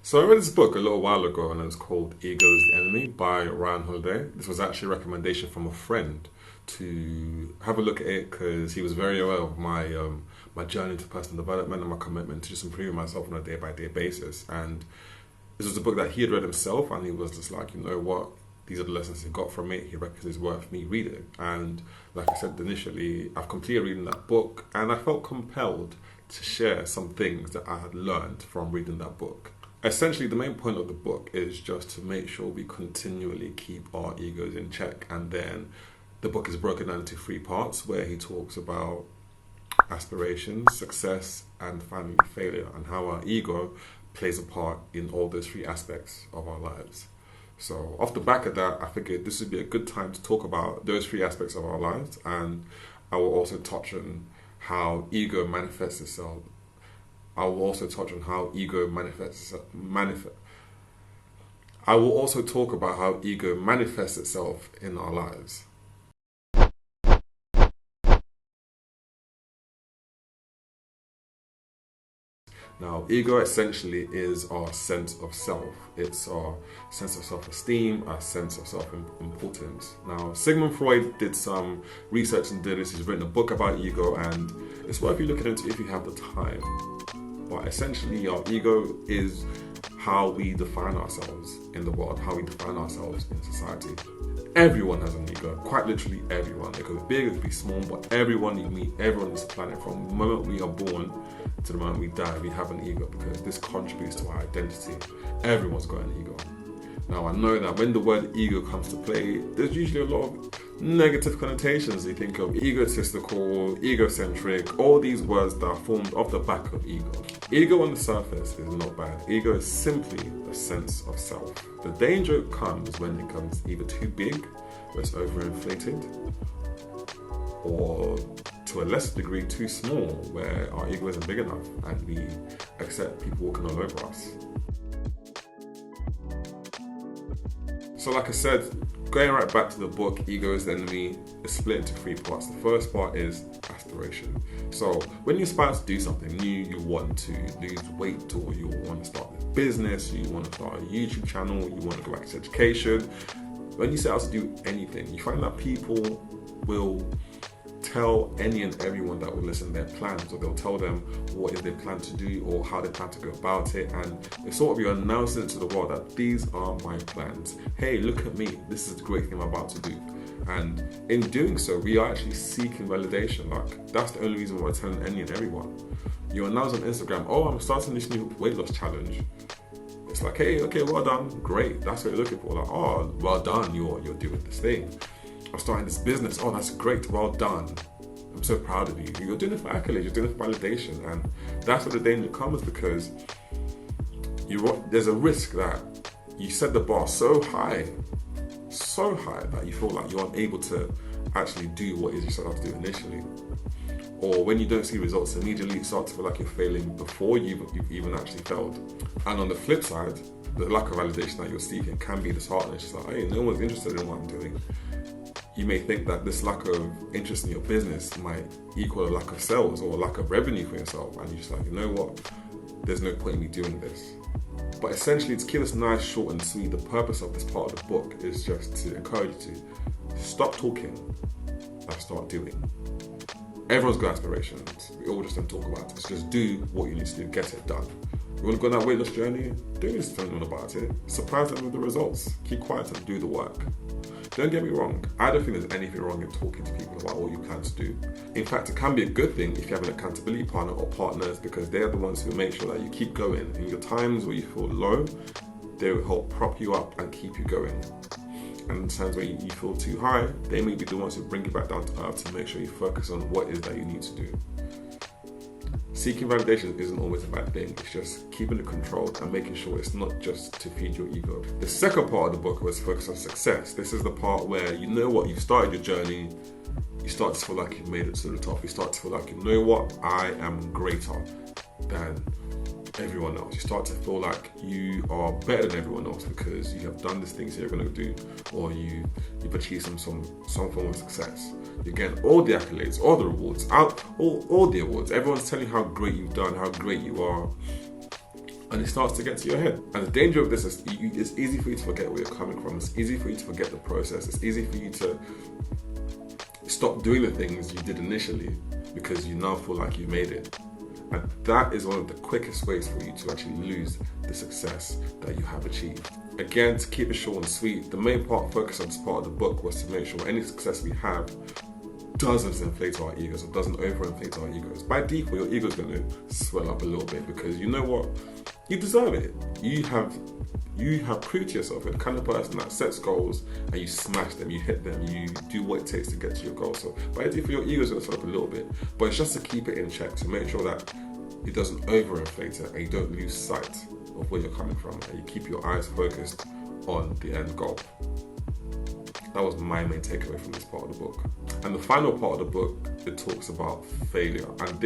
So I read this book a little while ago and it was called Ego is the Enemy by Ryan Holiday. This was actually a recommendation from a friend to have a look at it because he was very aware of my journey to personal development and my commitment to just improving myself on a day-by-day basis. And this was a book that he had read himself and he was just like, you know what, these are the lessons he got from it. He reckons it's worth me reading. And like I said initially, I've completed reading that book and I felt compelled to share some things that I had learned from reading that book. Essentially, the main point of the book is just to make sure we continually keep our egos in check. And then the book is broken down into 3 parts where he talks about aspirations, success, and finally failure, and how our ego plays a part in all those 3 aspects of our lives. So off the back of that, I figured this would be a good time to talk about those 3 aspects of our lives, and I will also touch on how ego manifests itself. I will also touch on how ego I will also talk about how ego manifests itself in our lives. Now, ego essentially is our sense of self. It's our sense of self-esteem, our sense of self-importance. Now, Sigmund Freud did some research into this. He's written a book about ego, and it's worth you looking into if you have the time. But essentially, our ego is how we define ourselves in the world, how we define ourselves in society. Everyone has an ego, quite literally everyone. It could be big, it could be small, but everyone you meet, everyone on this planet, from the moment we are born to the moment we die, we have an ego because this contributes to our identity. Everyone's got an ego. Now, I know that when the word ego comes to play, there's usually a lot of negative connotations. You think of egotistical, egocentric, all these words that are formed off the back of ego. Ego on the surface is not bad. Ego is simply a sense of self. The danger comes when it becomes either too big, where it's overinflated, or to a lesser degree too small, where our ego isn't big enough and we accept people walking all over us. So like I said, going right back to the book, Ego is the Enemy, is split into 3 parts. The first part is aspiration. So when you aspire to do something new, you want to lose weight, or you want to start a business, you want to start a YouTube channel, you want to go back to education. When you set out to do anything, you find that people will tell any and everyone that will listen their plans, or they'll tell them what is they plan to do or how they plan to go about it, and it's sort of you're announcing to the world that these are my plans. Hey, look at me, this is the great thing I'm about to do. And in doing so, we are actually seeking validation. Like, that's the only reason we're telling any and everyone. You announce on Instagram, oh, I'm starting this new weight loss challenge. It's like, hey, okay, well done, great, that's what you're looking for. Like, oh, well done, you're doing this thing. I'm starting this business. Oh, that's great. Well done. I'm so proud of you. You're doing it for accolades. You're doing it for validation. And that's where the danger comes, because there's a risk that you set the bar so high that you feel like you're unable to actually do what it is you set out to do initially. Or when you don't see results immediately, you start to feel like you're failing before you've even actually failed. And on the flip side, the lack of validation that you're seeking can be disheartening. It's like, hey, no one's interested in what I'm doing. You may think that this lack of interest in your business might equal a lack of sales or a lack of revenue for yourself, and you're just like, you know what, there's no point in me doing this. But essentially, to keep this nice, short and sweet, the purpose of this part of the book is just to encourage you to stop talking and start doing. Everyone's got aspirations. We all just don't talk about it. So just do what you need to do, get it done. You want to go on that weight loss journey? Don't just tell anyone about it. Surprise them with the results. Keep quiet and do the work. Don't get me wrong, I don't think there's anything wrong in talking to people about what you plan to do. In fact, it can be a good thing if you have an accountability partner or partners, because they're the ones who make sure that you keep going. In your times where you feel low, they will help prop you up and keep you going. And in times where you feel too high, they may be the ones who bring you back down to earth to make sure you focus on what it is that you need to do. Seeking validation isn't always a bad thing. It's just keeping it controlled and making sure it's not just to feed your ego. The second part of the book was focused on success. This is the part where you know what, you've started your journey, you start to feel like you've made it to the top. You start to feel like, you know what, I am greater than everyone else. You start to feel like you are better than everyone else because you have done these things you're going to do, or you've achieved some form of success. You're getting all the accolades, all the rewards, all the awards. Everyone's telling you how great you've done, how great you are. and it starts to get to your head. And the danger of this is it's easy for you to forget where you're coming from. It's easy for you to forget the process. It's easy for you to stop doing the things you did initially because you now feel like you made it. And that is one of the quickest ways for you to actually lose the success that you have achieved. Again, to keep it short and sweet, the main focus of this part of the book was to make sure any success we have doesn't inflate our egos or doesn't overinflate our egos. By default, your ego is going to swell up a little bit because you know what? You deserve it. You have proved to yourself you're the kind of person that sets goals and you smash them, you hit them, you do what it takes to get to your goal. So by default, your ego is going to swell up a little bit, but it's just to keep it in check, to make sure that it doesn't overinflate it and you don't lose sight of where you're coming from and you keep your eyes focused on the end goal. That was my main takeaway from this part of the book. And the final part of the book, it talks about failure. And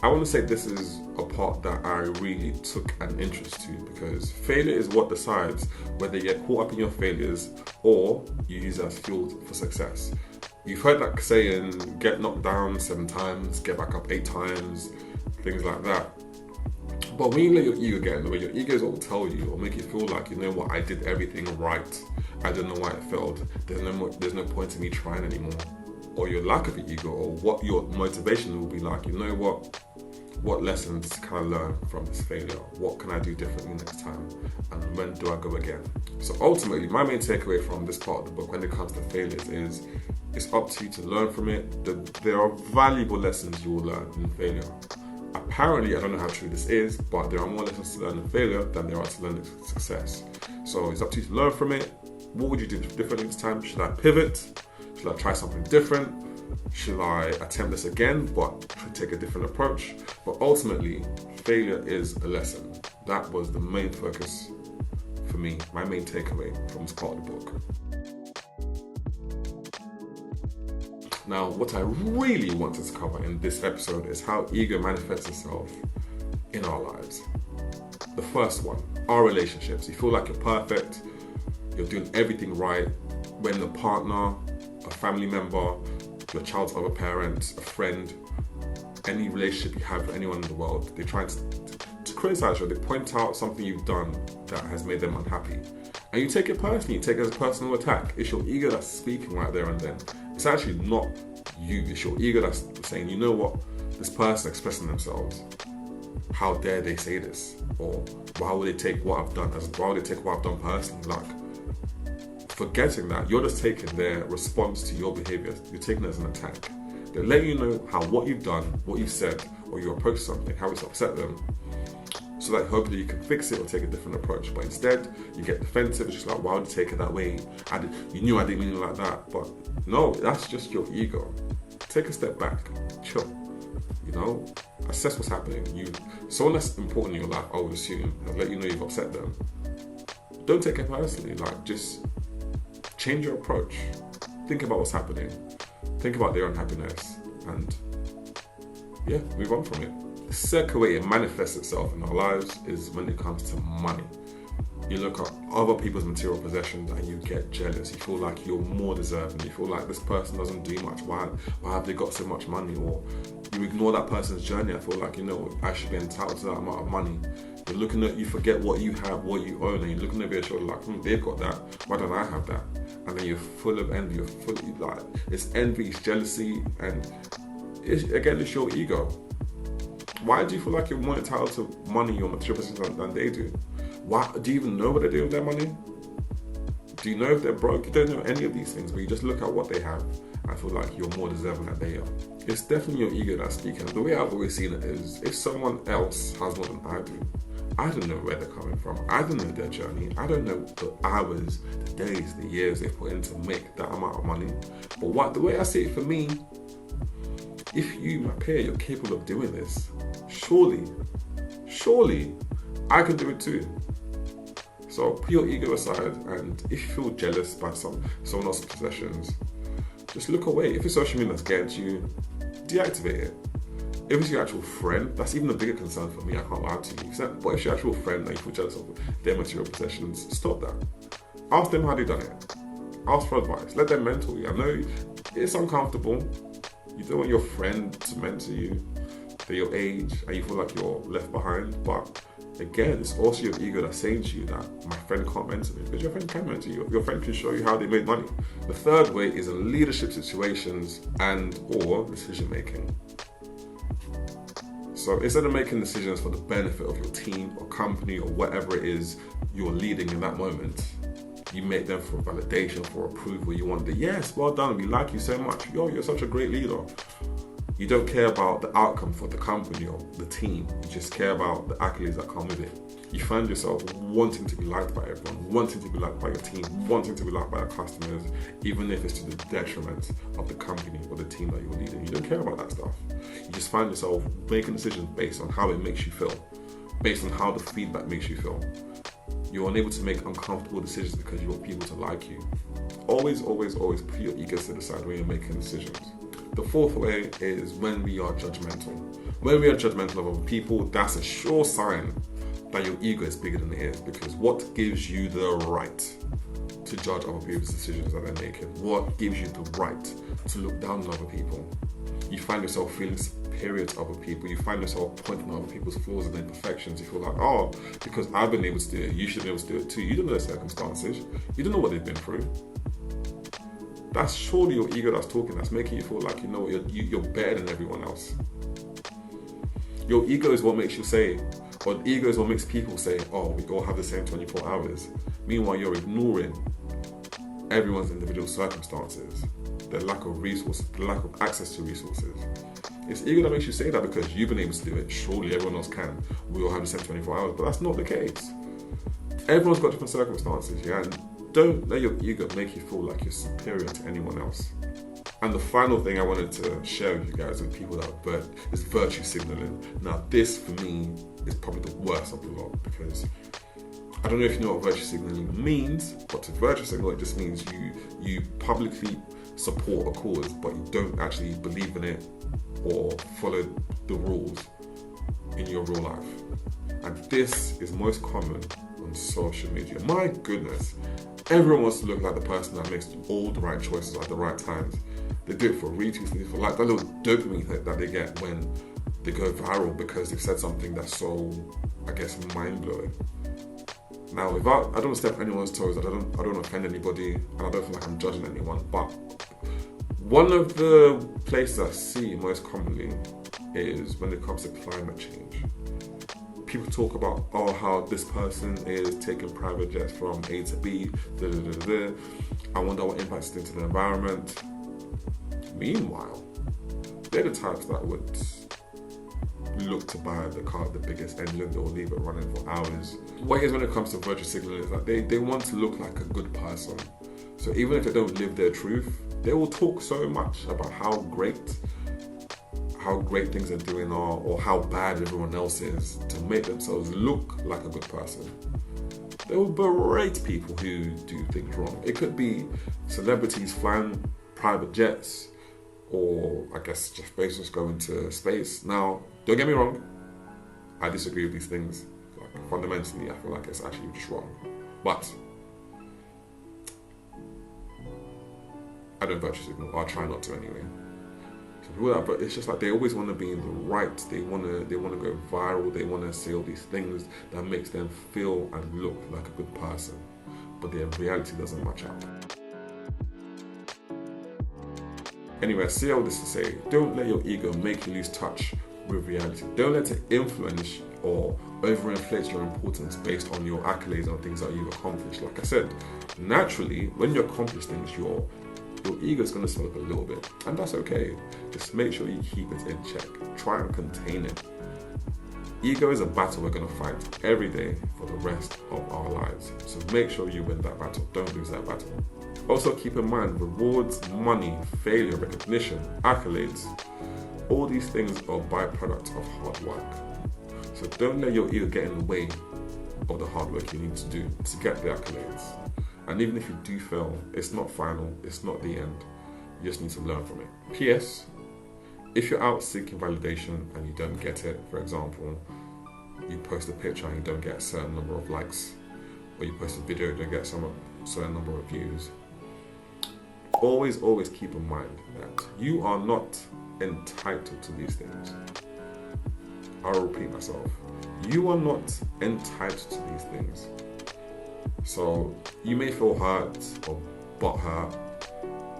I want to say this is a part that I really took an interest to, because failure is what decides whether you get caught up in your failures or you use it as fuel for success. You've heard that saying, get knocked down 7 times, get back up 8 times, things like that. But when you let your ego get in the way, your ego will tell you or make you feel like, you know what, I did everything right. I don't know why it failed. There's no point in me trying anymore. Or your lack of ego, or what your motivation will be like, you know what lessons can I learn from this failure? What can I do differently next time? And when do I go again? So ultimately, my main takeaway from this part of the book when it comes to failures is it's up to you to learn from it. There are valuable lessons you will learn in failure. Apparently, I don't know how true this is, but there are more lessons to learn in failure than there are to learn in success. So it's up to you to learn from it. What would you do differently this time? Should I pivot? Should I try something different? Should I attempt this again, but take a different approach? But ultimately, failure is a lesson. That was the main focus for me, my main takeaway from this part of the book. Now, what I really wanted to cover in this episode is how ego manifests itself in our lives. The first one, our relationships. You feel like you're perfect, you're doing everything right, when a partner, a family member, your child's other parent, a friend, any relationship you have with anyone in the world, they try to criticize you, they point out something you've done that has made them unhappy. And you take it personally, you take it as a personal attack. It's your ego that's speaking right there and then. It's actually not you, it's your ego that's saying, you know what, this person expressing themselves, how dare they say this? Or why would they take what I've done personally? Like, forgetting that, you're just taking their response to your behavior, you're taking it as an attack. They're letting you know how what you've done, what you've said, or you approach something, how it's upset them, so that hopefully you can fix it or take a different approach. But instead, you get defensive. It's just like, why would you take it that way? You knew I didn't mean it like that. But no, that's just your ego. Take a step back, chill. Assess what's happening. Someone that's important in your life, I would assume, has let you know you've upset them. Don't take it personally. Just change your approach. Think about what's happening. Think about their unhappiness, and move on from it. The second way it manifests itself in our lives is when it comes to money. You look at other people's material possessions and you get jealous. You feel like you're more deserving. You feel like this person doesn't do much. Why have they got so much money? Or you ignore that person's journey. I feel like, I should be entitled to that amount of money. You forget what you have, what you own, and you're looking over your shoulder like, they've got that. Why don't I have that? And then you're full of envy. It's envy, it's jealousy, and it's your ego. Why do you feel like you're more entitled to money or material possessions than they do? Why do you even know what they're doing with their money? Do you know if they're broke? You don't know any of these things, but you just look at what they have and feel like you're more deserving than they are. It's definitely your ego that's speaking. The way I've always seen it is, if someone else has more than I do, I don't know where they're coming from. I don't know their journey. I don't know the hours, the days, the years they put in to make that amount of money. But the way I see it for me, if you, my peer, you're capable of doing this, surely, I can do it too. So put your ego aside, and if you feel jealous by someone else's possessions, just look away. If it's social media that's getting to you, deactivate it. If it's your actual friend, that's even a bigger concern for me, I can't lie to you. But if it's your actual friend and you feel jealous of their material possessions, stop that. Ask them how they've done it. Ask for advice. Let them mentor you. I know it's uncomfortable. You don't want your friend to mentor you. they're your age, and you feel like you're left behind. But again, it's also your ego that's saying to you that my friend can't mentor me, because your friend can mentor you. Your friend can show you how they make money. The third way is in leadership situations and or decision making. So instead of making decisions for the benefit of your team or company or whatever it is you're leading in that moment, you make them for validation, for approval. You want the yes, well done, we like you so much. Yo, you're such a great leader. You don't care about the outcome for the company or the team. You just care about the accolades that come with it. You find yourself wanting to be liked by everyone, wanting to be liked by your team, wanting to be liked by your customers, even if it's to the detriment of the company or the team that you're leading. You don't care about that stuff. You just find yourself making decisions based on how it makes you feel, based on how the feedback makes you feel. You're unable to make uncomfortable decisions because you want people to like you. Always, always, always put your ego to the side when you're making decisions. The fourth way is when we are judgmental. When we are judgmental of other people, that's a sure sign that your ego is bigger than it is, because what gives you the right to judge other people's decisions that they're making? What gives you the right to look down on other people? You find yourself feeling superior to other people. You find yourself pointing out other people's flaws and imperfections. You feel like, oh, because I've been able to do it, you should be able to do it too. You don't know their circumstances. You don't know what they've been through. That's surely your ego that's talking, that's making you feel like, you know, you're better than everyone else. Your ego is what makes you say, or the ego is what makes people say, oh, we all have the same 24 hours. Meanwhile, you're ignoring everyone's individual circumstances, their lack of resources, the lack of access to resources. It's ego that makes you say that because you've been able to do it. Surely everyone else can. We all have the same 24 hours, but that's not the case. Everyone's got different circumstances, yeah? And don't let your ego make you feel like you're superior to anyone else. And the final thing I wanted to share with you guys with people that is virtue signaling. Now, this for me is probably the worst of the lot, because I don't know if you know what virtue signaling means, but to virtue signal, it just means you publicly support a cause, but you don't actually believe in it or follow the rules in your real life. And this is most common on social media. My goodness, everyone wants to look like the person that makes all the right choices at the right times. They do it for retweets, they do it for like that little dopamine hit that they get when they go viral because they've said something that's so, I guess, mind-blowing. Now, I don't step on anyone's toes, I don't offend anybody, and I don't feel like I'm judging anyone, but one of the places I see most commonly is when it comes to climate change. People talk about, oh, how this person is taking private jets from A to B, I wonder what impacts it into the environment. Meanwhile, they're the types that would look to buy the car with the biggest engine, they'll leave it running for hours. What it is when it comes to virtue signaling is that they want to look like a good person. So even if they don't live their truth, they will talk so much about how great things are doing are, or how bad everyone else is, to make themselves look like a good person. They will berate people who do things wrong. It could be celebrities flying private jets, or I guess Jeff Bezos going to space. Now, don't get me wrong, I disagree with these things. Like, fundamentally, I feel like it's actually just wrong. But I don't virtue signal, or I try not to anyway. But it's just like they always want to be in the right. They want to go viral. They want to say all these things that makes them feel and look like a good person, but their reality doesn't match up. Anyway, I say all this to say, don't let your ego make you lose touch with reality. Don't let it influence or overinflate your importance based on your accolades and things that you've accomplished. Like I said, naturally, when you accomplish things, your ego is going to swell up a little bit, and that's okay. Just make sure you keep it in check. Try and contain it. Ego is a battle we're going to fight every day for the rest of our lives. So make sure you win that battle. Don't lose that battle. Also keep in mind, rewards, money, failure, recognition, accolades, all these things are byproducts of hard work. So don't let your ego get in the way of the hard work you need to do to get the accolades. And even if you do fail, it's not final, it's not the end. You just need to learn from it. P.S. If you're out seeking validation and you don't get it, for example, you post a picture and you don't get a certain number of likes, or you post a video and you don't get a certain number of views, always keep in mind that you are not entitled to these things. I'll repeat myself. You are not entitled to these things. So you may feel hurt or butthurt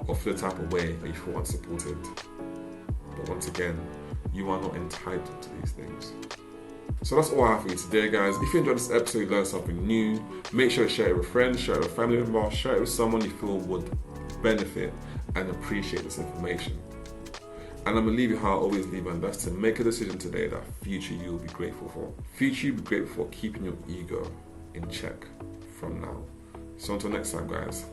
or feel the type of way that you feel unsupported. But once again, you are not entitled to these things. So that's all I have for you today, guys. If you enjoyed this episode, you learned something new, make sure to share it with friends, share it with a family member, share it with someone you feel would benefit and appreciate this information. And I'm going to leave you how I always leave my best, to make a decision today that future you will be grateful for. Future you will be grateful for keeping your ego in check from now. So until next time, guys.